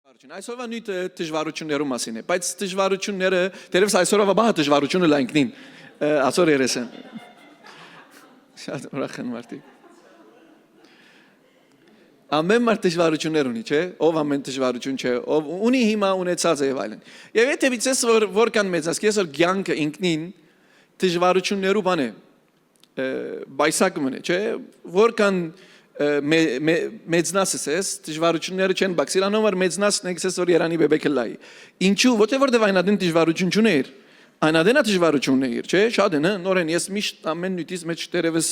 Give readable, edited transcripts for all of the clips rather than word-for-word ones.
Այսօրվա նույնը դժվարություններու մասին է, բայց դժվարությունները դերևս այսօրվա բահ դժվարությունը լայնքնին այսօր երեսեն։ Շատ ուրախ եմ մարդիկ։ Ամեն մարդ դժվարություններ ունի, չէ՞, ով ամեն դժվարություն չէ, ով ունի հիմա ունեցած է եւ այլն։ Եվ եթե վիճես որքան մեծած, կեսօր ցանկը ինքնին դժվարություններու բան է, բայսակ մնե, չէ՞, որքան մեծնասս ես, դժվարությունները չեն բացի, անոր մեծնասն եկես որ Երանի բեբեկը լայ։ Ինչու, որտեւ այնադեն դժվարություն չուներ, այնադենա դժվարություն էր, չէ՞, շատ են, նորեն ես միշտ ամեն նույնից մեջ դերևս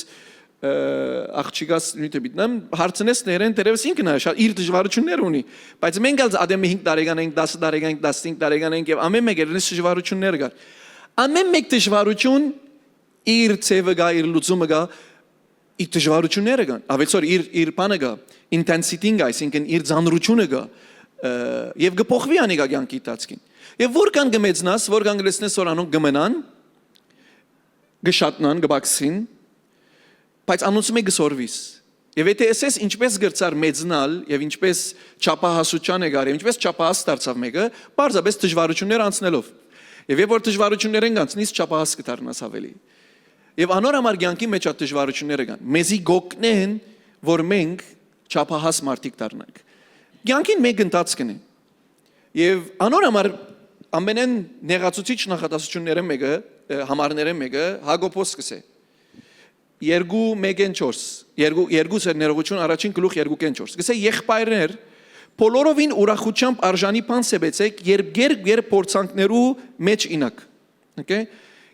աղջիկաս նույնը բիտնամ, հարցնես ներեն դերևս ինքն է շատ իր դժվարություններ ունի, բայց մենք ալ ադեմը 5 տարեկան ենք, 10 տարեկան ենք, 15 տարեկան ենք եւ ամեն մեկը դրանից դժվարություններ կար։ Ամեն մեկ դժվարություն իր ցևը գա, իր լուծումը գա, իր դժվարությունները կան, ավելցոր իր բանը գա, ինտենսիտին գա, այսինքն իր ծանրությունը գա, եւ գփոխվի անիկա կյանքի տածքին։ Եվ որքան գմեծնաս, որքան գլեսնես որ անոնք գմնան, գշատնան, գբաքսին, բայց անոնցում է գսորվիս։ Եվ եթե ասես ինչպես գրծար մեծնալ եւ ինչպես չափահասության է գար, եւ ինչպես չափահաս դարձավ մեկը, բարձրապես դժվարություններ անցնելով։ Եվ երբ որ դժվարություններ են անցնից չափահաս կդառնաս ավելի։ Եվ անոր համար կյանքի մեջ այդ դժվարությունները կան։ Մեզի գոկնեն, որ մենք չափահաս մարդիկ դառնանք։ Կյանքին մեկ ընթացքն է։ Եվ անոր համար ամենեն նեղացուցիչ նախատասությունները մեկը, համարները մեկը Հակոբոս կսե։ 2:1-4 ներողություն առաջին գլուխ 2:4 գսե եղբայրներ բոլորովին ուրախությամբ արժանի բան սեբեցեք երբ փորձանքներու մեջ ինակ okay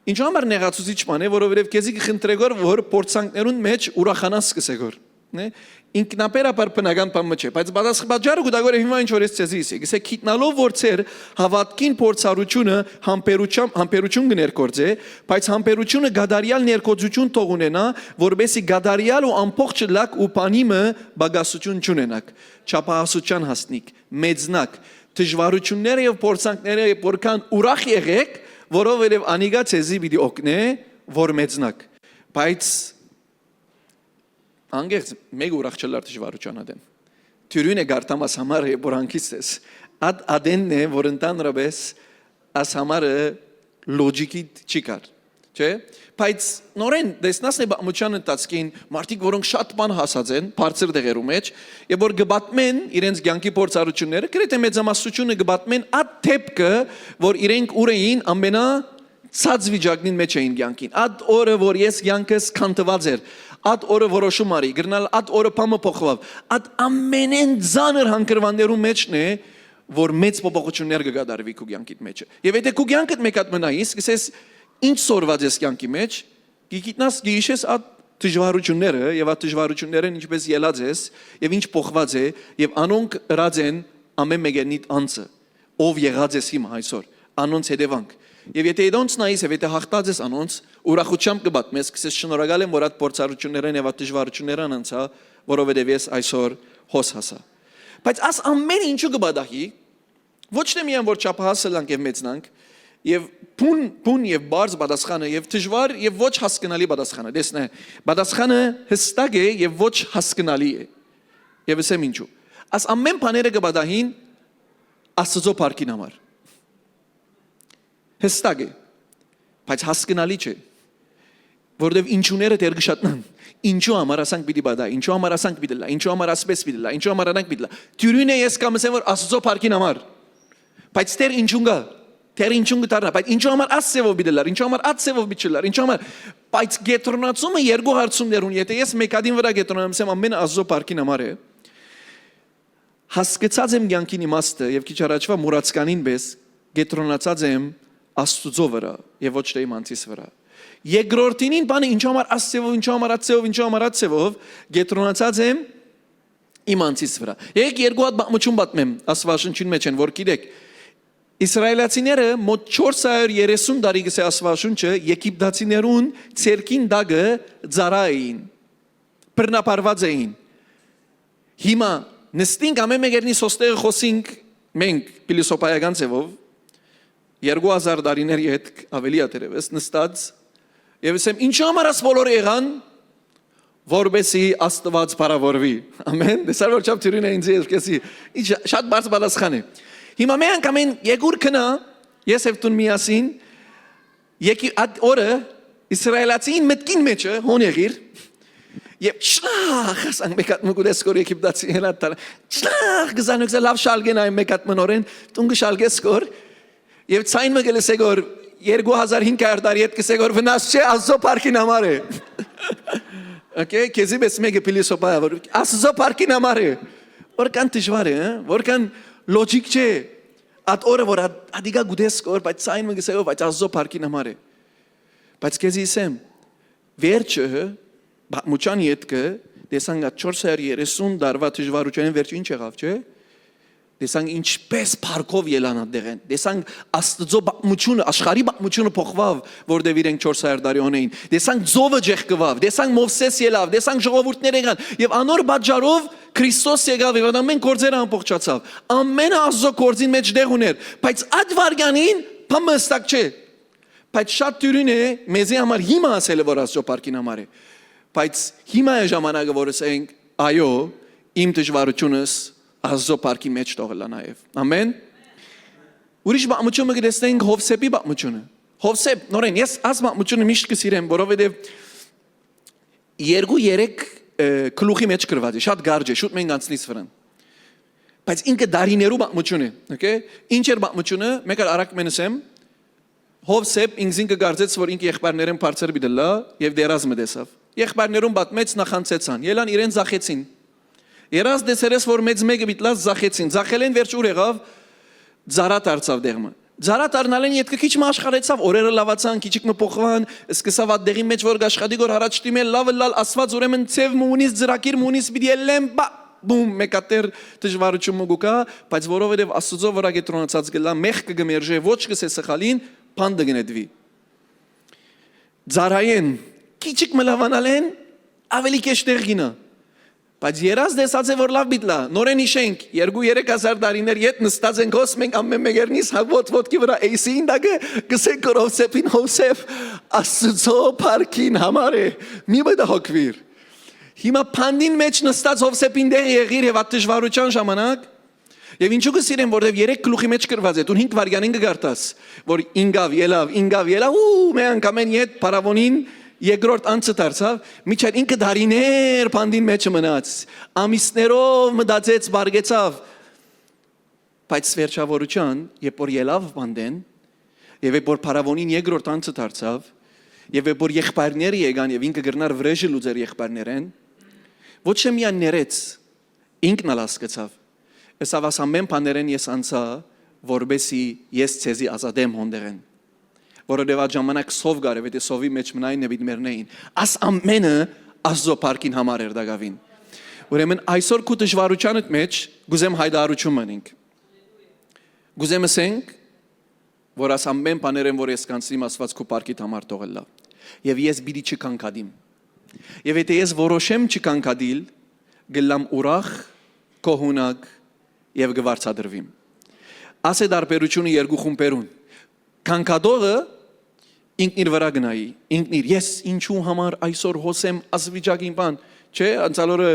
ինչու համար նեղացուցիչ բան է որովհետև քեզի կխնդրեգոր որ փորձանքներուն մեջ ուրախանաս սկսեգոր né ինքնաբերաբար բնական բան չէ բայց բաժարը գուտագորը հիմա ինչ որ ես ցեզի իսի գսե քիտնալով որ ցեր հավատքին փորձառությունը համբերություն կներկործե բայց համբերությունը գադարյալ ներկոծություն թող ունենա որբեսի գադարյալ ու ամփոխ լակ ու բանիմը բագասություն չունենաք չափահասության հասնիկ մեծնակ դժվարությունները եւ փորձանքները որքան ուրախ եղեք որովհետև անիգա ցեզի պիտի օգնե որ մեծնակ բայց անգերց մեկ ուրախ չլար դժվարության ադեն թյուրին է գարտամաս համարը բորանքիստես ադենն է որ ընդանրապես աս համարը լոջիկի չի կար չէ բայց նորեն դեսնասն է բամուչան ընտածքին մարդիկ որոնք շատ բան հասած են բարձր դեղերու մեջ եւ որ գբատմեն իրենց ցանկի փորձառությունները գրեթե մեծամասնությունը գբատմեն այդ թեփքը որ իրենք ուրեին ամենա ցած վիճակին մեջ էին ցանկին այդ օրը որ ես ցանկս քանտված էր Ad oră vorոշում արի, գրնալ ad oră փամը փոխվավ, ad ամենեն ծանր հանգրվաններու մեջ է, որ մեծ փոփոխություններ կգադարվի քու կյանքիդ մեջ։ Եվ եթե քու կյանքդ մեկ հատ մնայիս, կսես ինչ սորված ես կյանքի մեջ, գիտնաս գիշես ad դժվարությունները եւ ad դժվարությունները ինչպես ելած ես եւ ինչ փոխված է եւ անոնք ըրած են ամեն մեկենիդ անձը, ով եղած ես հիմա այսօր, անոնց հետևանք Եվ եթե իդոնց նայիս եւ եթե հաղթած ես անոնց ուրախությամբ կբատմես կսես շնորհակալ եմ որ այդ փորձառություններն եւ այդ դժվարություններն անցա որովհետեւ ես այսօր հոս հասա բայց աս ամեն ինչու կբադահի ոչ թե միայն որ չափահասը լանք եւ մեծնանք եւ բուն եւ բարձ պատասխանը եւ դժվար եւ ոչ հասկանալի պատասխանը դեսնե պատասխանը հստակ է եւ ոչ հասկանալի է եւ ասեմ ինչու աս ամեն բաները կբադահին աստծո փառքին համար Հստակ է, բայց հասկանալի չէ, որովհետև ինչուները դեր գշատնան, ինչու համար ասանք պիտի բադա, ինչու համար ասանք պիտի լա, ինչու համար ասպես պիտի լա, ինչու համար անանք պիտի լա, դյուրին է ես կամ ասեմ որ աստծո փառքին համար, բայց դեր ինչուն գա, դեր ինչուն գտարնա, բայց ինչու համար ասծեվով պիտի լար, ինչու համար ասծեվով պիտի լար, ինչու համար, բայց գետրոնացումը երկու հարցումներ ունի, եթե ես մեկադին վրա գետրոնամ ասեմ ամեն աստծո փառքին համար է, հասկացած եմ կյանքին իմաստը եւ քիչ առաջվա մուրացկանին պես գետրոնացած եմ Աստծո վրա եւ ոչ թե իմ անձիս վրա։ Երկրորդին բանը ինչ համար աստծեվով, ինչ համար ածեվով, ինչ համար ածեվով գետրոնացած եմ իմ անձիս վրա։ Եկեք երկու հատ բամություն պատմեմ Աստվածաշնչին մեջ են որ գիտեք Իսրայելացիները մոտ 430 տարի գսե Աստվածաշունչը եգիպտացիներուն ցերկին դագը ծարային բռնապարված էին։ Հիմա նստինք ամեն մեկերնի սոստեղը խոսինք մենք փիլիսոփայական ձևով 2000 տարիների հետ ավելի ատերևս նստած եւ ասեմ ինչու համար աս բոլորը եղան որբեսի Աստված բարավորվի։ Ամեն։ Դեսար որ չափ թյուրին է ինձ երկեսի։ Շատ բարձ բալասխան է։ Հիմա մի անգամ եկուր քնա, ես եւ տուն միասին, եկի այդ օրը իսրայելացին մտքին մեջը հոն եղիր, եւ շլախ ասանք մեկ հատ մուկուդես կոր Եգիպտացի հելատալ, շլախ գզանուք լավ շալգեն այ մեկ հատ մնորեն, տուն գշալգես կոր, եւ ցայն մգելես եկոր 2500 տարի հետ կսեգոր վնաս չէ Աստծո парքին համար է։ Okay, քեզի բես մեգը փիլիսոփա որ Աստծո парքին համար է։ Որքան դժվար է, որքան լոջիկ չէ։ Այդ օրը որ ադիգա գուդես կոր, բայց ցայն մգեսեգով բայց Աստծո парքին համար է։ Բայց քեզի ասեմ, վերջը բամուչան յետքը դեսանգա 430 դարվա դժվարությունն վերջ ինչ եղավ, չէ՞։ Դեսանք ինչպես парքով ելանա դեղեն։ Դեսանք Աստծո բամությունը, աշխարհի բամությունը փոխվավ, որտեղ իրենք 400 տարի ունեին։ Դեսանք ձովը ջեղկվավ, դեսանք Մովսես ելավ, դեսանք ժողովուրդներ եկան եւ անոր բաժարով Քրիստոս եկավ եւ ամեն գործերը ամբողջացավ։ Ամեն Աստծո գործին մեջ դեղ ուներ, բայց այդ վարյանին փամստակ չէ։ Բայց շատ դյուրին է մեզի համար հիմա ասել որ Աստծո парքին համար է։ Բայց հիմա է ժամանակը որ ասենք այո, իմ դժվարությունս Աստծո парքի մեջ տողլա նաև։ Ամեն։ Ուրիշ բամությունը գտեսնենք Հովսեփի բամությունը։ Հովսեփ, նորեն ես այս բամությունը միշտ կսիրեմ, որովհետև 2-3 քլուխի մեջ գրված է, շատ գարջ է, շուտ մենք անցնից վրան։ Բայց ինքը դարիներու բամություն է, okay։ Ինչ էր բամությունը, մեկ արագ մենսեմ։ Հովսեփ ինքին կգարձեց, որ ինքը եղբայրներեն բարձր բիդլա եւ դերազ մտեսավ։ Եղբայրներուն բատմեց նախանցեցան, ելան իրեն զախեցին։ Երաս դեսերես որ մեծ մեկը բիտլած զախեցին, զախելեն վերջ ուր եղավ, ձարատ արծավ դեղմը։ Ձարատ արնալեն ետքը քիչ մաշխարեցավ, օրերը լավացան, քիչիկ մփոխվան, սկսավ այդ դեղի մեջ որ գաշխատի գոր հարաճտիմել լավը լալ ասված ուրեմն ցև մունիս ծրակիր մունիս պիտի ելեմ բում մեկատեր դժվարություն մգուկա, բայց որովհետև Աստծո վրա գետրոնացած գլա մեղքը գմերժե ոչ կսե սխալին, փանդը գնեդվի։ Ձարայեն քիչիկ մլավանալեն ավելի քեշ տեղ գինա։ Բայց երաս դեսած է որ լավ բիտլա, նորեն իշենք 2-3000 տարիներ յետ նստած ենք հոս մենք ամեն մեկերնից հագոտ ոտքի վրա էյսին դագը գսենք Հովսեփին Հովսեփ Աստծո парքին համար է մի մտա հոգվիր։ Հիմա փանդին մեջ նստած Հովսեփին դեղ եղիր եւ դժվարության ժամանակ եւ ինչու կսիրեմ որովհետեւ 3 գլուխի մեջ գրված է դու 5 վարյանին կգարտաս որ ինգավ ելավ ու մենք ամեն յետ փարավոնին Երկրորդ անցը դարձավ, միջեր ինքը դարիներ փանդին մեջ մնաց, ամիսներով մտածեց, բարգեցավ, բայց վերջավորության, երբ որ ելավ փանդեն, եւ երբ որ փարավոնին երկրորդ անցը դարձավ, եւ երբ որ եղբայրները եկան եւ ինքը գրնար վրեժը լուծեր եղբայրներեն, ոչ թե միայն ներեց, ինքն ալ հասկացավ, ըսավ ամեն բաներեն ես անցա, որբեսի ես ցեզի ազատեմ հոնդերեն։ Որովհետև այդ ժամանակ սով գար, եթե սովի մեջ մնային նեբիդմերնեին, աս ամենը Աստծո парքին համար էր դակավին։ Ուրեմն այսօր քու դժվարությանդ մեջ գուզեմ հայտարարություն մնենք։ Գուզեմ ասենք, որ աս ամեն բաներեն որ ես կանցնիմ Աստված քու парքիդ համար տողելա։ Եվ ես բիդի չկանկադիմ։ Եվ եթե ես որոշեմ չկանկադիլ, գլամ ուրախ, կողունակ եւ գվարցադրվիմ։ Ասե դարբերությունը երկու խումբերուն։ Կանկադողը ինքն իր վրա գնայի, ինքն իր ես ինչու համար այսօր հոսեմ ասվիճակին բան, չէ, անցալորը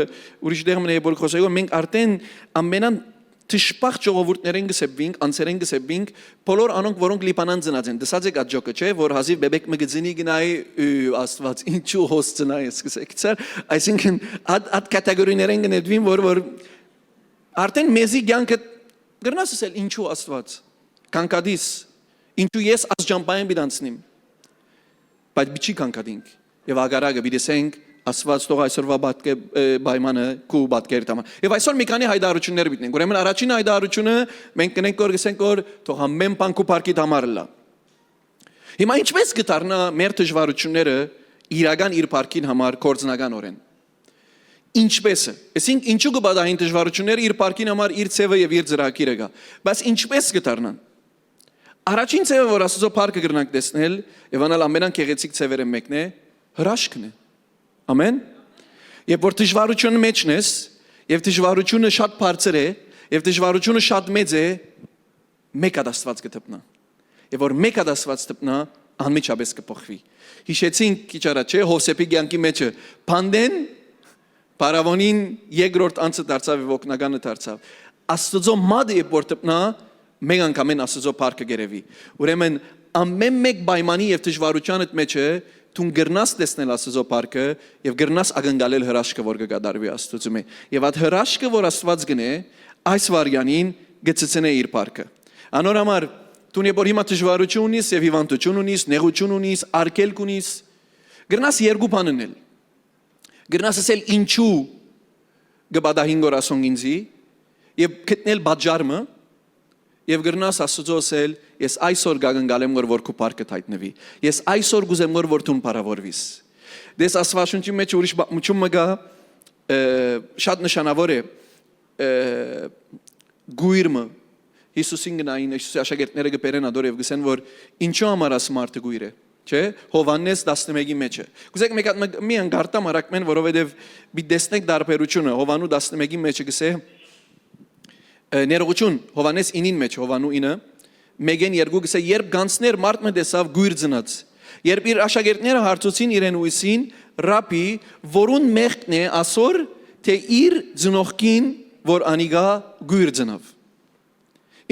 ուրիշ դեղ մնե որ խոսեգո մենք արդեն ամենան Tishpach ժողովուրդներեն գսեբինք, անցերեն գսեբինք, բոլոր անոնք որոնք լիբանան ծնած են։ Դասած եք այդ ջոկը, չէ, որ հազիվ բեբեք մգծինի գնայի Աստված, ինչու հոս ծնայի, սկսեք ցեր, այսինքն այդ կատեգորիներեն գնեդվին, որ արդեն մեզի ցանկը գրնաս ասել ինչու Աստված, կանկադիս, ինչու ես ասջամբային բիդանցնիմ։ Բայց բիչի կանկադինք եւ ագարագը բիդեսենք Աստված թող այսօրվա պայմանը քու պատկերդ համար։ Եվ այսօր մի քանի հայտարարություններ բիտնենք։ Ուրեմն առաջին հայտարարությունը մենք կնենք որ գսենք որ թող ամեն բան քու парքիդ համար լա։ Հիմա ինչպես կդառնա մեր դժվարությունները իրական իր парքին համար կորձնականորեն։ Ինչպես է։ Այսինքն ինչու կբադային դժվարությունները իր парքին համար իր ցևը եւ իր ծրագիրը գա։ Բայց ինչպես կդառնան։ Առաջին ցևը որ Աստծո парքը կգրնանք տեսնել եւ անալ ամենագեղեցիկ ցևերը մեկն է հրաշքն է։ Ամեն։ Եվ որ դժվարությունը մեջն ես, եւ դժվարությունը շատ բարձր է, եւ դժվարությունը շատ մեծ է, մեկ Աստված կդպնա։ Եվ որ մեկ Աստված դպնա, անմիջապես կփոխվի։ Հիշեցինք քիչ առաջ, Հովսեփի կյանքի մեջը, փանդեն Պարավոնին երկրորդ անձը դարձավ եւ օգնականը դարձավ։ Աստծո մադը որտեփնա մեկ անգամեն Աստծո փառքը գերեվի։ Ուրեմն ամեն մեկ պայմանի եւ դժվարությանդ մեջ է դու գրնաս տեսնել Աստծո փառքը եւ գրնաս ակնկալել հրաշքը, որ կգադարվի Աստծո մե։ Եվ այդ հրաշքը, որ Աստված գնե, այս վարյանին գծցնե իր փառքը։ Անոր համար դու նեբոր հիմա դժվարություն ունիս եւ հիվանդություն ունիս, նեղություն ունիս, արկելք ունիս, գրնաս երկու բան անել։ Գրնաս ասել ինչու գբադահին գորասոն ինձի եւ գտնել բաժարմը եւ գրնաս Աստծո ասել ես այսօր գագնգալեմ որ քո փառքը հայտնվի ես այսօր գուզեմ որ դու բարավորվիս դες Աստվածաշունչի մեջ ուրիշ մուչում մգա շատ նշանավոր է գույրը Հիսուսին գնային Հիսուսի աշակերտները գբերեն ադոր եւ գսեն որ ինչու համար աս մարդը գույր է Չէ, Հովհաննես 11-ի մեջ է։ Գուցե մի անգարտամ արակմեն, որովհետև մի դեսնեք դարբերությունը Հովանու 11-ի մեջ է գսե ներողություն Հովհաննես 9-ին մեջ Հովանու 9 մեգեն երկու գսե երբ գանցներ մարդ մտեսավ գույր ծնած երբ իր աշակերտները հարցուցին իրեն ուսին ռաբի որուն մեղքն է ասոր թե իր ծնողքին որ անիգա գույր ծնավ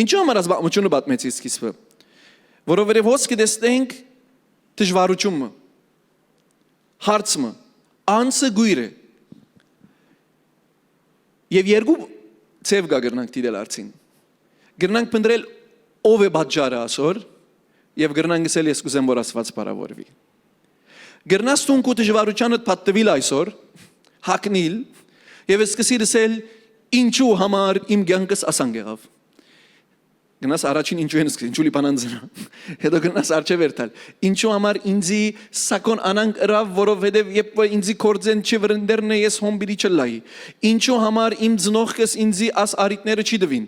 Ինչու համար ասբամությունը պատմեցի սկիզբը որովհետև ոսկի դեսնենք Դժվարությունը հարցը անցը գույրը եւ երկու ցև գերնանք դիդել արցին գերնանք փնդրել ով է բաժարը ասոր եւ գերնանք ասել ես կուզեմ որ Աստված բարավորվի գերնաս տուն քո դժվարությանդ պատտվիլ այսօր հակնիլ եւ սկսիր ասել ինչու համար իմ կյանքս ասան եղավ Գնաս առաջին ինչու են սկսել, ինչու լիպանանձնա, հետո գնաս արջև երթալ, ինչու համար ինձի սակոն անանք ըրավ, որովհետև եբ ինձի կործեն չի վրնդերն է ես հոմբիրի չլայի, ինչու համար իմ ձնողքս ինձի աս արիտները չի դվին,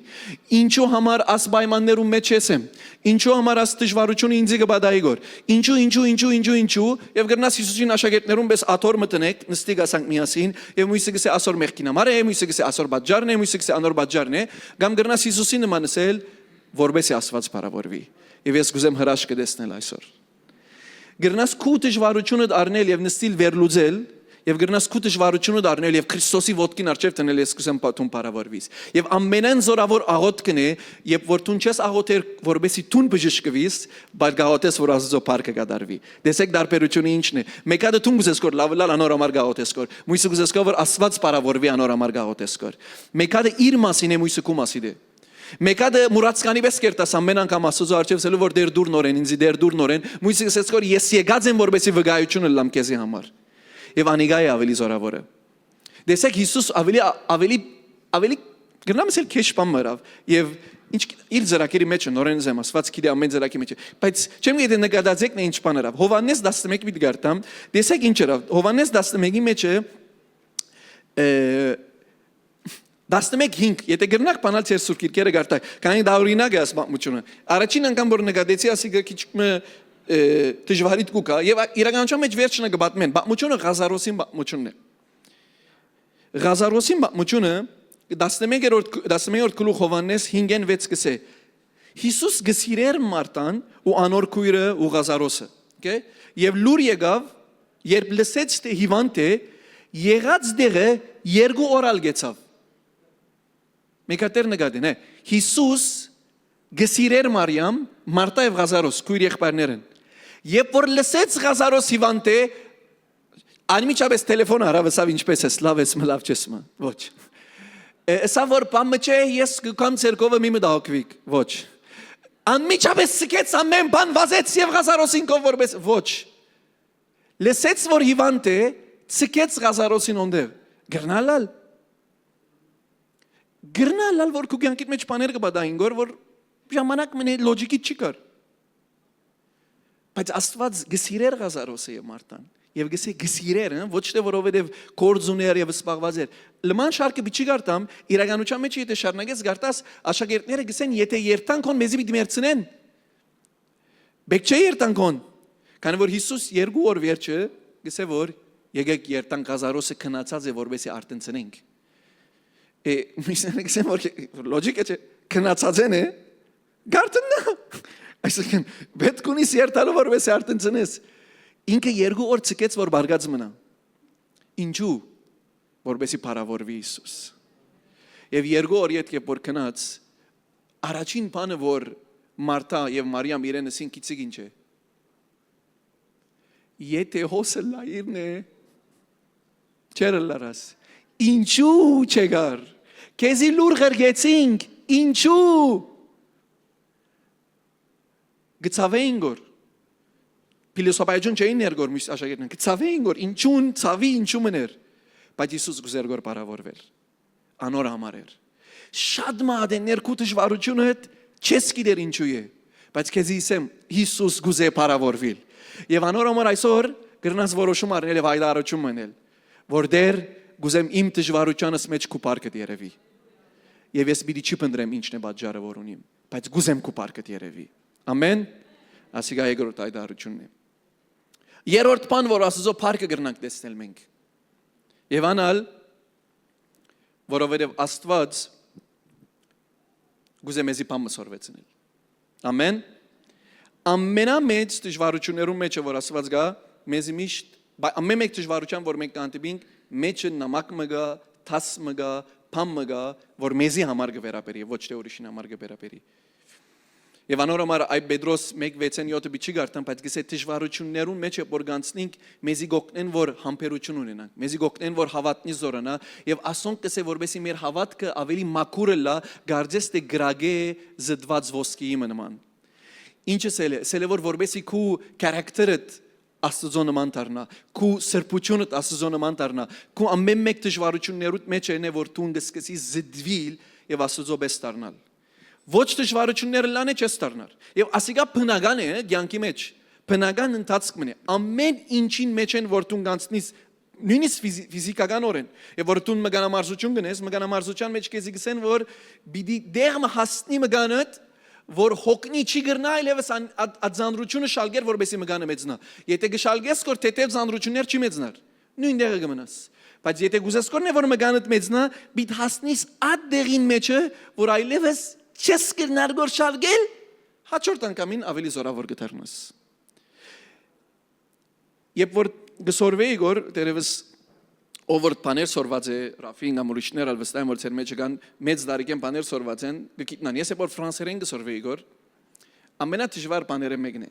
ինչու համար աս պայմաններում մեջ ես եմ, ինչու համար աս դժվարությունը ինձի կբադայի գոր, ինչու, եւ գնաս Հիսուսին աշակերտներում պես աթոր մտնեք, նստիկ ասանք միասին, եւ մույսը գսե ասոր մեղքին համար է, մույսը գսե ասոր բաժարն է, մույսը գսե անոր բաժարն է, գամ գնաս Հիսուսին նման ասել որբեսի Աստված բարավորվի եւ ես կուզեմ հրաշք դեսնել այսօր Գրնաս քու դժվարությունը առնել եւ նստիլ վերլուծել եւ գրնաս քու դժվարությունը առնել եւ Քրիստոսի ոտքին արչեւ տնել ես կուզեմ պատում բարավորվիս եւ ամենեն զորավոր աղոթքն է երբ որ դու չես աղոթեր որբեսի դու բժշկվիս բայց գաղոթես որ Աստծո փառքը կդարվի դեսեք դարբերությունը ինչն է մեկը դու գուզես կոր լավ անոր համար գաղոթես կոր մույսը գուզես կոր որ Աստված բարավորվի անոր համար գաղոթես կոր մեկը իր մասին է մույսը քու մասին է Մեկադը մուրացկանի պես կերտաս ամեն անգամ Աստծո առջև սելու որ դեր դուր նորեն ինձի դեր դուր նորեն մույսը ասեց որ ես եկած եմ որբեսի վկայությունը լամ քեզի համար եւ անիգայի ավելի զորավորը դեսեք Հիսուս ավելի գնամ ասել քեշ բամարավ եւ ինչ իր ծրակերի մեջ նորեն զեմ Աստված գիտի ամեն ծրակի մեջ բայց չեմ գիտի նկատածեք նա ինչ բաներավ Հովհաննես 11 պիտ գարտամ դեսեք ինչ era Հովհաննես 11-ի մեջ է 11:5 եթե գրնակ բանալ ծեր սուրբ կիրքերը գարտա քանի դա օրինակ է ասմությունը առաջին անգամ որ նկատեցի ասի քիչ դժվարիտ կուկա եւ իրականության մեջ վերջնը գբատմեն բամությունը Ղազարոսին բամությունն է Ղազարոսին բամությունը 11-րդ գլուխ Հովհաննես 5:6 կսե Հիսուս գսիրեր Մարտան ու անոր քույրը ու Ղազարոսը okay եւ լուր եկավ երբ լսեց թե հիվանդ է եղած դեղը երկու օր ալգեցավ Մեկատեր նկատին է Հիսուս գսիրեր Մարիամ Մարտա եւ Ղազարոս քույր եղբայրներն Երբ որ լսեց Ղազարոս հիվանդ է անմիջապես տելեֆոն հարավեցավ ինչպես ես լավ ես լավ չես մա ոչ Սա որ բամը չէ ես կամ ցերկովը մի մտահոգվիկ ոչ անմիջապես սկեց ամեն բան վազեց եւ Ղազարոսին կով որպես ոչ լսեց որ հիվանդ է սկեց Ղազարոսին ոնդեր գրնալալ Գրնալալ որ քու կյանքիդ մեջ բաներ կբադային գոր որ ժամանակ մնե լոջիկի չի կար բայց Աստված գսիրեր Ղազարոսը եւ Մարտան եւ գսե գսիրեր ոչ թե որովհետեւ կորձուներ եւ սպաղված էր լման շարքը biçի գարտամ իրականության մեջ եթե շարնագես գարտաս աշակերտները գսեն եթե երթանքոն մեզի պիտի մերցնեն բեք չէ երթանքոն քանի որ Հիսուս երկու օր վերջը գսե որ եկեք երթանք Ղազարոսը քնացած է որբեսի արտընծնենք Միսն գսեմ որ լոջիկա չէ քնացած է գարտնա այսինքն պետք ունի երթալու որբեսի արտընծնես ինքը երկու օր ցկեց որ բարգած մնա ինչու որպեսզի փառավորվի Հիսուս։ Եվ երկու օր յետք որ քնած առաջին բանը որ Մարթա եւ Մարիամ իրենեսին գիտի ինչ է։ Եթե հոսը լայրն է չերլարաս ինչու չգար քեզի լուր ղրգեցինք ինչու գծավեին գոր փիլիսոփայություն չէին ներգոր միշտ աշակերտներն գծավեին գոր ինչուն ցավի ինչու մներ բայց Հիսուս գուզեր գոր բարավորվել անոր համար էր շատ մադ է ներքու դժվարությունը չես գիտեր ինչու է բայց քեզի ասեմ Հիսուս գուզե բարավորվել եւ անոր համար այսօր գրնաս որոշում արնել եւ այլարություն մնել որ դեր գուզեմ իմ դժվարությանս մեջ քու պարկը երևի եւ ես պիտի չփնտրեմ ինչն է պատճառը որ ունիմ բայց գուզեմ քու պարկը երևի ամեն ասիգա երկրորդ այդարությունն է երրորդ բան որ Աստծո պարկը գրնանք տեսնել մենք եւ անալ որովհետեւ Աստված գուզեմ էզի բան մսորվեցնել ամեն ամենամեծ դժվարություններում մեջ որ Աստված գա մեզի միշտ ամեն մեկ դժվարության որ մենք կանտիբինք մեջը նամակ մգա թաս մգա փամ մգա որ մեզի համար գվերապերի ոչ թե ուրիշին համար գվերապերի եւ անորոմար այ Պետրոս 1:6-7 բիչի գարտան բայց գսե դժվարություններուն մեջ որ գանցնենք մեզի գոկնեն որ համբերություն ունենանք մեզի գոկնեն որ հավատնի զորանա եւ ասոնք կսե որբեսի մեր հավատքը ավելի մաքուրը լա գարձես թե գրագե զդված ոսկիի նման ինչը սելը որ որբեսի քու քարակտերդ Աստծո նման դառնա, քու սրբությունդ Աստծո նման դառնա, քու ամեն մեկ դժվարություններուդ մեջ է որ դու սկսես զդվիլ եւ Աստծո պես դառնալ։ Ոչ դժվարությունները լան է չես դառնար։ Եվ ասիկա բնական է կյանքի մեջ, բնական ընթացք մնե։ Ամեն ինչին մեջ են որ դու գանցնես նույնիսկ ֆիզիկականորեն եւ որ դու մգանամարզություն գնես, մգանամարզության մեջ քեզի գսեն որ բիդի դերմը հասնի մգանդ որ հոգնի չի գրնա այլևս ածանրությունը շալգեր որբեսի մգանը մեծնա եթե գշալգես կոր թեթև զանրություններ չի մեծնար նույն դեղը կմնաս բայց եթե գուզես կորն է որ մգանդ մեծնա բիդ հասնիս այդ դեղին մեջը որ այլևս չես գրնար գոր շալգել հաջորդ անգամին ավելի զորավոր կդառնաս երբ որ գսորվեի գոր դերևս Over paner sorvaze, Rafin, Amorishner, Alvestain, Volzer Mechigan, Meds Dariken paner sorvazen, Gitnan, yes, about Francereng sorvegor. Amenatishvar panere megne.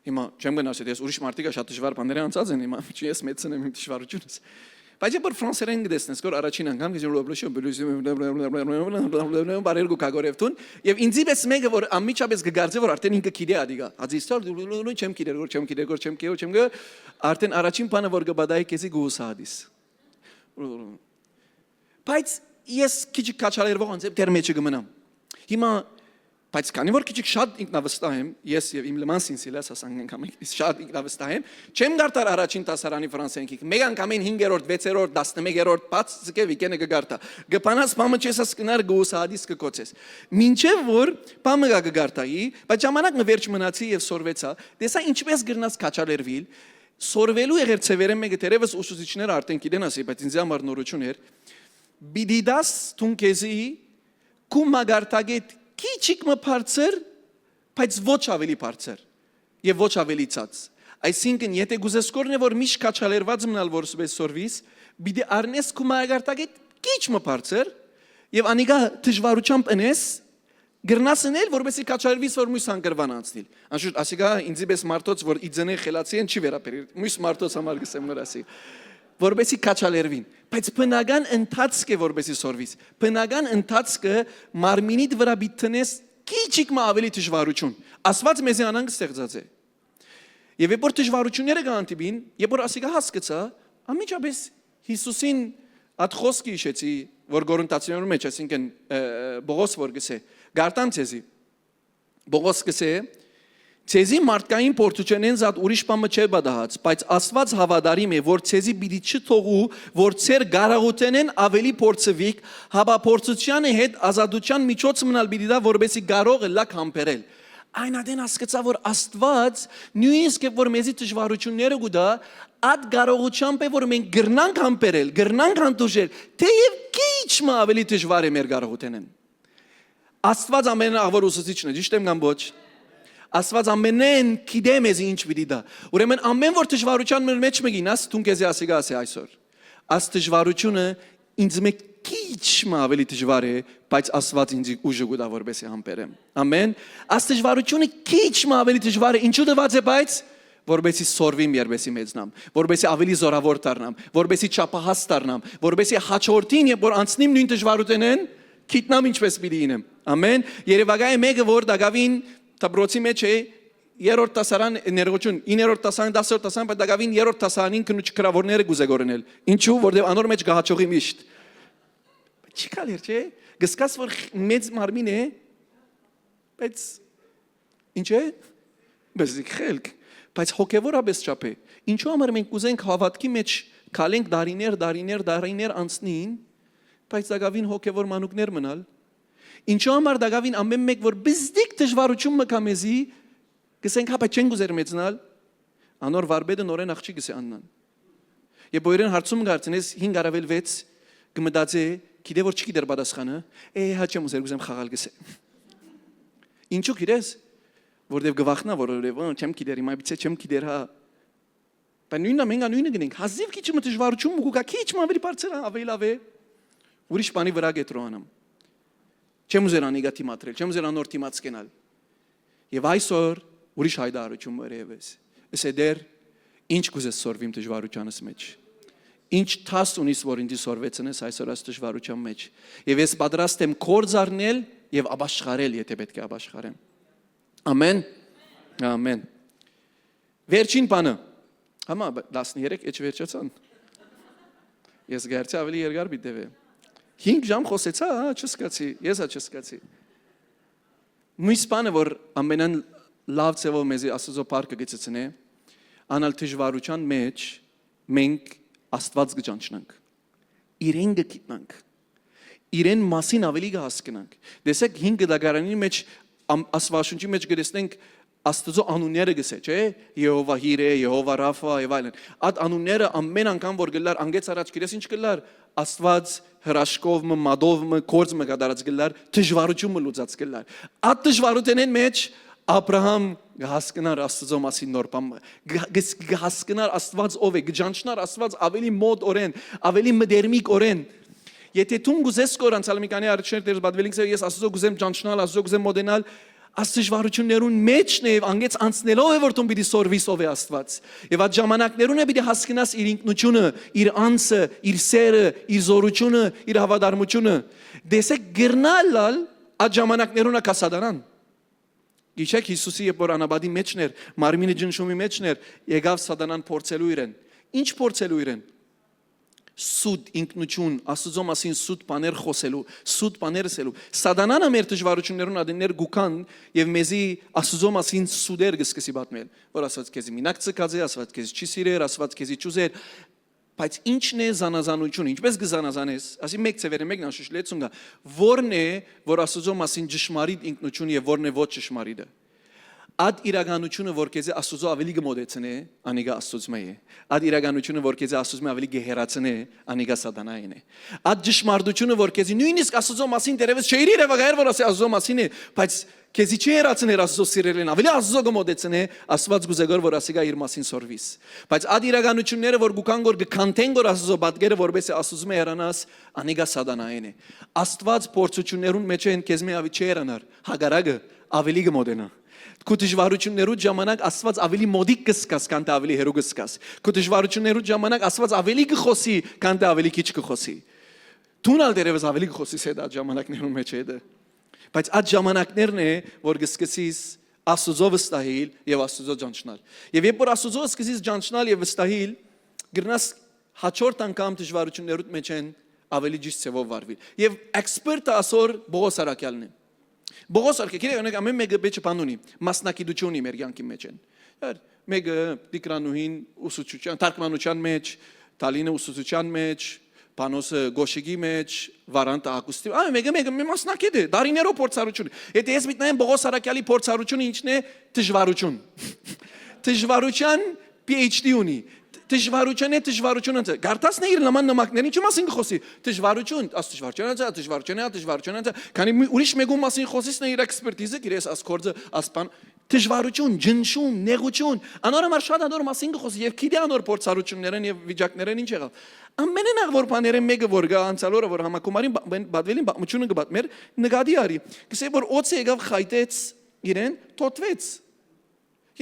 Ima, Chamberlain said, Urish Martica Shatishvar Paneran Sazen, Ima, Chies Medicine and Tishvaruchus. By the Francereng distance, Gor Arachin and Gams, Revolution, Barelgo Kagorevtun. If in Zibes Mega or Amichabes Gagarze or Artenica Kidiadiga, as he started Chemkid or Chemkid, Arten Arachim Panavorga Badai Kesi Gusadis. Բայց ես քիչ քաչալերվող անձեմ դեր մեջ գմնամ հիմա բայց քանի որ քիչ շատ ինքնավստահ եմ ես եւ իմ լմանսին սիլաս ասանք անգամ շատ ինքնավստահ եմ չեմ գարտար առաջին տասարանի ֆրանսենքի մեկ անգամին 5-րդ 6-րդ 11-րդ բաց ցկե վիկենը գարտա գպանաս բամը չես սկնար գուսադիս կկոցես մինչեւ որ բամը գարտայի բայց ժամանակը վերջ մնացի եւ սորվեցա դեսա ինչպես գրնաս քաչալերվիլ Սորվելու եղերցևերեն մեկը տերևս ուսուցիչներ արդեն գիտեն ասի, բայց ինձ համար նորություն էր։ Բիդիդաս թունքեզի կու մագարտագետ քիչիկ մը բարձր, բայց ոչ ավելի բարձր եւ ոչ ավելի ցած։ Այսինքն եթե գուզես կորնե որ միշտ քաչալերված մնալ որ սպես սորվիս, բիդի արնես կու մագարտագետ քիչ մը բարձր եւ անիգա դժվարությամբ ընես Գրնասնել որպեսի քաչալերվից որ մյուս անկրվան անցնել։ Անշուշտ ասիկա ինձի պես մարդոց որ իձենե խելացի են չի վերապերի։ Մյուս մարդոց համար գսեմ նոր ասի։ Որպեսի քաչալերվին։ Բայց բնական ընթացք է որպեսի սորվից։ Բնական ընթացքը մարմինիդ վրա բիտնես քիչիկ մը ավելի դժվարություն։ Աստված մեզի անանգ ստեղծած է։ Եվ երբ որ դժվարությունները կանտիբին, երբ որ ասիկա հասկացա, ամիջապես Հիսուսին at խոսքի իշեցի որ գորընտացիոնում մեջ այսինքն Բողոս որ գսե Գարտամ ցեզի Բողոս գսե ցեզի մարդկային փորձությունեն զատ ուրիշ բամը չէ բադահած բայց Աստված հավատարիմ է որ ցեզի պիտի չթողու որ ցեր գարաղութենեն ավելի փորձվիկ հավափորձությանը հետ ազատության միջոց մնալ պիտի դա որբեսի կարող լակ համբերել Այն ադեն հասկացա որ Աստված նույնիսկ որ մեզի դժվարությունները գուտա Ad գարողությամբ է որ մենք գրնանք համբերել, գրնանք հանդուրժել, թեև քիչ մը ավելի դժվար է մեր գարողութենեն։ Աստված ամենաավոր ուսուցիչն է, ճիշտ եմ կամ ոչ։ Աստված ամենեն գիտե մեզ ինչ պիտի դա։ Ուրեմն ամեն որ դժվարության մեջ մգինաս, դու քեզ ասիգա ասի այսօր։ Աս դժվարությունը ինձ մեկ քիչ ավելի դժվար է, բայց Աստված ինձ ուժը կտա որպեսզի համբերեմ։ Ամեն։ Աս դժվարությունը քիչ ավելի դժվար է, ինչու դված է, բայց որպեսզի սորվիմ երբեսի մեծնամ, որպեսզի ավելի զորավոր դառնամ, որպեսզի չափահաս դառնամ, որպեսզի հաջորդին երբ որ անցնիմ նույն դժվարությունեն, քիտնամ ինչպես պիտի ինեմ։ Ամեն։ Երևակայ մեկը որ Դագավին դբրոցի մեջ է երրորդ դասարան ներողություն 9-րդ դասարան 10-րդ դասարան բայց Դագավին երրորդ դասարանին քնուչ քրավորները գուզեգորնել։ Ինչու որտեղ անոր մեջ գահաճողի միշտ։ Չի կալեր չէ։ Գսկաս որ մեծ մարմին է, բայց ինչ է։ Բզիկ խելք, բայց հոգևորապես չափ է։ Ինչու համար մենք կուզենք հավատքի մեջ քալենք դարիներ անցնին, բայց Դագավին հոգևոր մանուկներ մնալ։ Ինչու համար Դագավին ամեն մեկ որ բզդիկ դժվարություն մկա մեզի, գսենք հապա չեն գուզեր մեծնալ, անոր վարբեդը նորեն աղջի գսե աննան։ Եվ բոյրեն հարցում գարցնես 5 առավել 6 գմդացե գիտե որ չգիտեր պատասխանը, հա չեմ ուզեր գուզեմ խաղալ գսե։ Ինչու գիտես, որտեվ գվախնա որովհետև չեմ գիտեր, հիմա բիցե չեմ գիտեր հա։ Բայց նույնը գնենք, հազիվ քիչ մը դժվարություն ու գա քիչ մը ավելի բարձր ավելի լավ է։ Ուրիշ բանի վրա գետրոանամ։ Չեմ ուզեր անիգա թիմատրել, չեմ ուզեր անոր թիմաց կենալ։ Եվ այսօր ուրիշ հայտարարություն մերևես։ Էսե դեր ինչ կուզես սորվիմ դժվարությանս մեջ։ Ինչ թաս ունիս որ ինձ սորվեցնես այսօր այս դժվարության մեջ։ Եվ ես պատրաստ եմ կորձ առնել եւ աբաշխարել, եթե պետք է աբաշխարեմ։ Ամեն։ Ամեն։ Վերջին բանը։ Համա 13 էջ վերջացան։ Ես գերցի ավելի երկար բիտեվե։ 5 ժամ խոսեցա, չսկացի, ես չսկացի։ Մյուս բանը որ ամենան լավ ծևով մեզի Աստծո փառքը գցեցնե, անալ դժվարության մեջ մենք Աստված գճանչնանք։ Իրեն գիտնանք։ Իրեն մասին ավելի կհասկանանք։ Դեսեք 5 դագարանի մեջ Աստվածաշունչի մեջ գտեսնենք Աստծո անունները գսե, չէ՞։ Եհովա Հիրե, Եհովա Ռաֆա եւ այլն։ Այդ անունները ամեն անգամ որ գլար անգեց առաջ գիրես ինչ գլար Աստված հրաշքով մադով կորձ մգադարած գլար դժվարություն լուծած գլար։ Այդ դժվարութենեն մեջ Աբրահամ հասկնար Աստծո մասին նոր բան, հասկնար Աստված ով է, գճանչնար Աստված ավելի մոտ օրեն, ավելի մդերմիկ օրեն։ Եթե դու գուզես կորանցալ մի քանի առաջներ դեր բադվելինքս ես Աստծո գուզեմ ճանչնալ, Աստծո գուզեմ մոդենալ, աստժվարություններուն մեջն է անգեց անցնելով է որ դու պիտի սորվիս ով է Աստված։ Եվ այդ ժամանակներուն է պիտի հասկանաս իր ինքնությունը, իր անձը, իր սերը, իր զորությունը, իր հավատարմությունը։ Դեսեք գրնալալ այդ ժամանակներուն կասադանան։ Գիշեք Հիսուսի երբ որ անաբադի մեջն էր, մարմինը ջնշումի մեջն էր, եկավ սատանան փորձելու իրեն։ Ինչ փորձելու իրեն։ Սուտ ինքնություն, Աստծո մասին սուտ բաներ խոսելու, սուտ բաներ ասելու։ Սատանան ամեր դժվարություններուն ադեններ գուքան եւ մեզի Աստծո մասին սուդեր գսկսի պատմել։ Որ Աստված քեզի մինակ ցկած է, Աստված քեզի չի սիրեր, Աստված քեզի չուզեր։ Բայց ինչն է զանազանությունը, ինչպես կզանազանես։ Ասի մեկ ծևերը մեկն անշուշլեցուն գա։ Որն է, որ Աստծո մասին ճշմարիտ ինքնություն եւ որն է ոչ ճշմարիտը։ Այդ իրականությունը որ քեզ Աստծո ավելի գմոդեցնե, անիգա Աստծո է։ Այդ իրականությունը որ քեզ Աստծո ավելի գեհերացնե, անիգա սատանային է։ Այդ ճշմարտությունը որ քեզ նույնիսկ Աստծո մասին դերևս չէր իրավագայր որ ասի Աստծո մասին է, բայց քեզ չի երացներ Աստծո սիրելին, ավելի Աստծո գմոդեցնե, Աստված գուզեգոր որ ասիգա իր մասին սորվիս։ Բայց այդ իրականությունները որ գուքան որ գքանտեն որ Աստծո բادگերը որպես Աստծո մերանաս, անիգա սատանային է։ Աստված փորձություններուն մեջ են քեզ մի ավելի չերանար, հագարագը ավելի գմոդենա։ Քո դժվարություններու ժամանակ Աստված ավելի մոդիկ կսկաս, քան թե ավելի հերո կսկաս։ Քո դժվարություններու ժամանակ Աստված ավելի կխոսի, քան թե ավելի քիչ կխոսի։ Դունալ դերևս ավելի կխոսի այդ ժամանակներում մեջ է դա։ Բայց այդ ժամանակներն է, որ կսկսես Աստծո վստահիլ եւ Աստծո ճանչնալ։ Եվ երբ որ Աստծո սկսես ճանչնալ եւ վստահիլ, գրնաս հաջորդ անգամ դժվարություններուդ մեջ են ավելի ճիշտ ծավալ վարվել։ Եվ էքսպերտը ասոր Բողոս Արաքյալն է։ Բողոս Արաքյալը ամեն մեկը բեճ բանունի, մասնակցություն ունի մեր յանքի մեջ են։ Մեկը դիկրանուհին ուսուցչության, թարգմանության մեջ, Տալինը ուսուցչության մեջ, Պանոսը գոշիկի մեջ, Վարանտը ակուստի։ Մեկը մասնակից է, դարիներով փորձառություն։ Եթե ես միտնայեմ Բողոս Արաքյալի փորձառությունը ինչն է դժվարություն։ Դժվարության PhD ունի։ Դժվարությունը գարտասն է իր նման նամակներին չմասին խոսի դժվարություն դժվարությունը քանի ուրիշ մեկու մասին խոսիսն է իր էքսպերտիզը գիրես ասկորձը ասպան Դժվարություն, ջնշում, նեղություն, անորոշ շատ անոր մասին գխոս եւ գիտի անոր փորձառություններն եւ վիճակներն ինչ եղավ։ Ամենն աղ որ բաները մեկը որ գա անցալորը որ համակոմարին բադվելին բամությունը գբատմեր նկատի արի։ Գսե որ օծը եկավ խայտեց իրեն, թոթվեց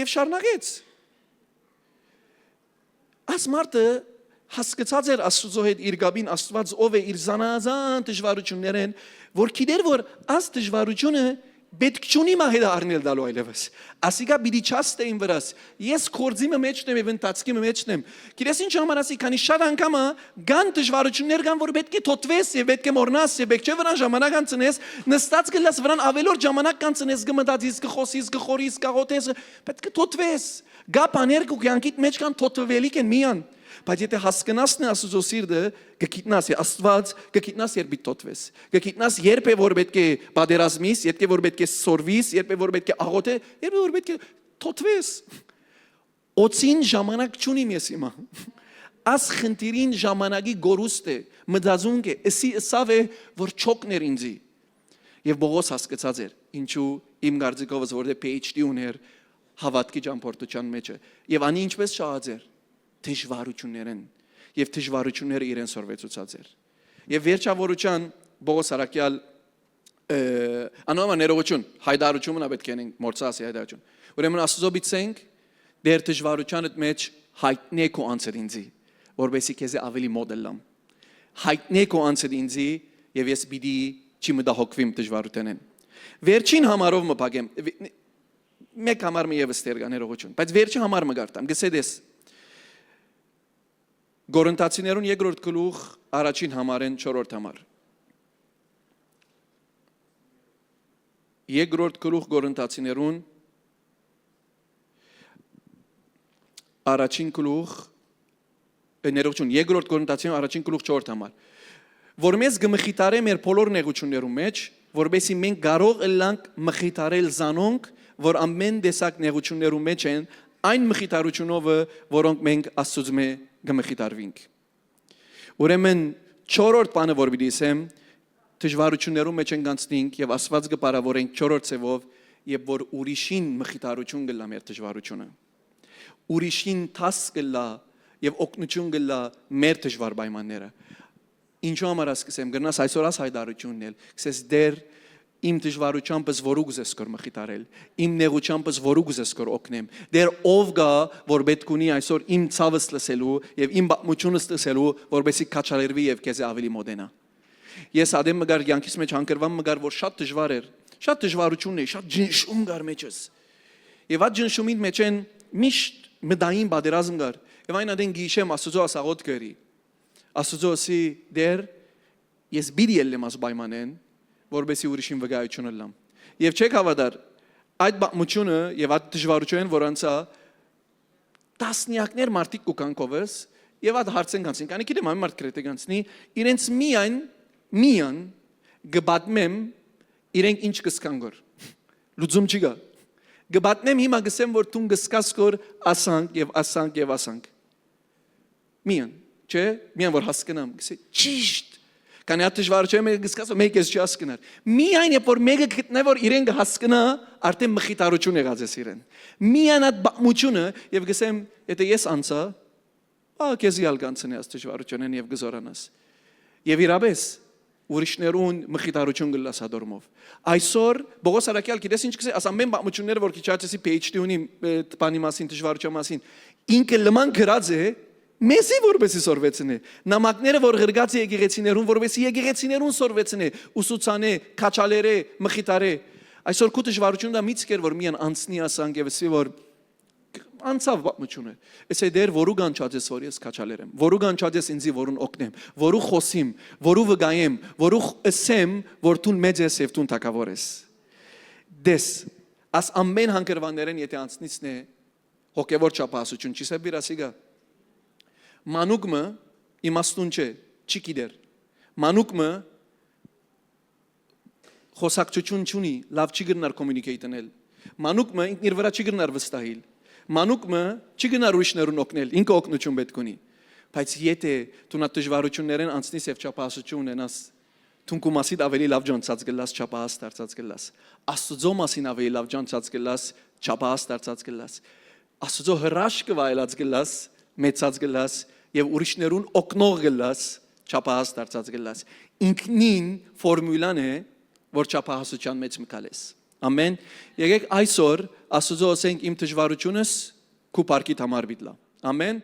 եւ շարունակեց։ Աս մարդը հասկացած էր Աստծո հետ իր գաբին Աստված ով է իր զանազան դժվարություններն, որ գիտեր որ աս դժվարությունը պետք չունի մահեդա առնել դալու այլևս։ Ասիկա պիտի չաստեին վրաս։ Ես կորձիմը մեջնեմ եւ ընթացքի մեջնեմ։ Գիտես ինչ ժամանացի, քանի շատ անգամ կան դժվարություններ կան, որ պետք է թոթվես եւ պետք է մորնաս եւ պետք չէ վրան ժամանակ անցնես, նստած գլաս վրան ավելորդ ժամանակ կանցնես, գմտածես, գխոսես, գխորիս, գաղոթես, պետք է թոթվես։ Գա բաներ կու կյանքիդ մեջ կան թոթվելիք են միան։ Բայց եթե հասկանասն Աստծո սիրտը, գկիտնաս Աստված, գկիտնաս երբ դիտոտվես։ Գկիտնաս երբ է որ պետք է բادرազմիս, երբ է որ պետք է սորվիս, երբ է որ պետք է աղոթե, երբ է որ պետք է թոթվես։ Օծին ժամանակ չունիմ ես հիմա։ Աս խնդիրին ժամանակի գորուստ է, մտածունք է, սավ է որ չոկներ ինձի։ Եվ Բողոս հասկացած էր, ինչու իմ գարձիկովս որտե PhD ուներ հավատքի ճամփորդության մեջ է։ Եվ անի ինչպես շահած էր դժվարություններն եւ դժվարությունները իրեն սորվեցուցած էր։ Եվ վերջավորության Բողոս Արաքյալ անոմա ներողություն, հայտարարությունն պետք է ենք մորցասի հայտարարություն։ Ուրեմն Աստծո բիցենք դեր դժվարության մեջ հայտնեք ու անցել ինձի, որովհետեւ քեզ ավելի մոդելամ։ Հայտնեք ու անցել ինձի եւ ես պիտի չմտահոգվեմ դժվարութենեն։ Վերջին համարով մփակեմ։ Մեկ համար մի եւս տեր կա ներողություն, բայց վերջի համար մը գարտամ։ Գսեդես Գորընթացիներուն երկրորդ գլուխ առաջին համարեն 4-րդ համար։ Երկրորդ գլուխ Գորընթացիներուն առաջին գլուխ ներողություն երկրորդ Գորընթացիներուն առաջին գլուխ 4-րդ համար։ Որ մեզ գմխիտարե մեր բոլոր նեղություններում մեջ, որովհետեւ մենք կարող ենք մխիտարել զանոնք, որ ամեն տեսակ նեղություններում մեջ են, այն մխիտարությունով, որոնք մենք Աստծո գմխիտարվինք։ Ուրեմն 4-րդ բանը որ պիտի ասեմ, դժվարություններում մեջ ենք անցնենք եւ Աստված կպարավորենք 4-րդ ցևով, եւ որ ուրիշին մխիտարություն կլա մեր դժվարությունը։ Ուրիշին տաս կլա եւ օգնություն կլա մեր դժվար պայմանները։ Ինչու համար ասեմ, գնաս այսօր աս հայտարարությունն էլ, քսես դեր իմ դժվարությամբ զորու գուզես կոր մխիտարել, իմ նեղությամբ զորու գուզես կոր օգնեմ, դեր ով գա, որ պետք ունի այսօր իմ ցավս լսելու եւ իմ բացմությունս լսելու, որովհետեւ քաչալերվի եւ քեզ ավելի մոդենա։ Ես ադեմ մգար յանքիս մեջ հանկրվամ մգար, որ շատ դժվար էր, շատ դժվարություն է, շատ ջնշում գար մեջս։ Եվ այդ ջնշումին մեջ են միշտ մդային բادرազմ գար։ Եվ այն ադեն գիշեմ Աստծո ասաղոտ գերի։ Աստծո ասի դեր ես բիդի ելեմ աս պայմանեն որբեսի ուրիշին վկայություն լամ։ Եվ չեք հավատար, այդ բամությունը եւ այդ դժվարությունն, որոնցա տասնյակներ մարդիկ կան կովես եւ այդ հարցեն կանցին։ Կանի գիտեմ այն մարդ կրեթե կանցնի, իրենց միան գբատմեմ իրենք ինչ կսկան գոր։ Լուծում չի գա։ Գբատմեմ հիմա գսեմ որ դու գսկաս գոր ասանք եւ ասանք եւ ասանք։ Միան, չէ, միան որ հասկանամ, գսե ճիշտ Քանի at դժվարություն մեկը գսկացը մեկ էս չհասկնար։ Միայն երբ որ մեկը գտնե որ իրեն հասկանա, արդեն մխիտարություն եղած է իրեն։ Միայն այդ բամությունը եւ գսեմ, եթե ես անցա, քեզի ալկանցնի աս դժվարությունն եւ գզորանաս։ Եվ իրապես ուրիշներուն մխիտարություն գլաս հադորմով։ Այսօր Բողոս Արաքյալ գիտես ինչ կսե, աս ամեն բամությունները որ քիչացի PhD ունի բանի մասին դժվարության մասին, ինքը լման գրած է Մեսի որբեսի սորվեցնե, նամակները որ գրգած է եկեղեցիներուն, որբեսի եկեղեցիներուն սորվեցնե, ուսուցանե, քաչալերե, մխիտարե։ Այսօր քու դժվարությունն դա միցկեր որ միան անցնի ասանք եւ ասի որ անցավ բամությունը։ Էսե դեր որու գանչած որ ես քաչալերեմ, որու գանչած ինձի որուն օգնեմ, որու խոսիմ, որու վգայեմ, որու ասեմ որ դու մեծ ես եւ դու թակավոր ես։ Դես աս ամեն հանգրվաններեն եթե անցնիցն է հոգեվոր չափահասություն չի սեբիրասիգա Մանուկմը իմաստուն չէ, չի գիտեր։ Մանուկմը խոսակցություն չունի, լավ չի գնար կոմունիկեյտնել։ Մանուկմը ինքն իր վրա չի գնար վստահիլ։ Մանուկմը չի գնար ուրիշներուն օգնել, ինքը օգնություն պետք ունի։ Բայց եթե դու նա դժվարություններն անցնես եւ չափահասություն ունենաս, դու քո մասին ավելի լավ ջանցած գլաս, չափահաս դարձած գլաս։ Աստծո մասին ավելի լավ ջանցած գլաս, չափահաս դարձած գլաս։ Աստծո հրաշքը վայելած գլաս, մեծած գլաս եւ ուրիշներուն օգնող գլաս, չափահաս դարձած գլաս։ Ինքնին ֆորմուլան է, որ չափահասության մեջ մկալես։ Ամեն։ Եկեք այսօր Աստծո ասենք իմ դժվարությունս քու բարգիտ համար բիդլա։ Ամեն։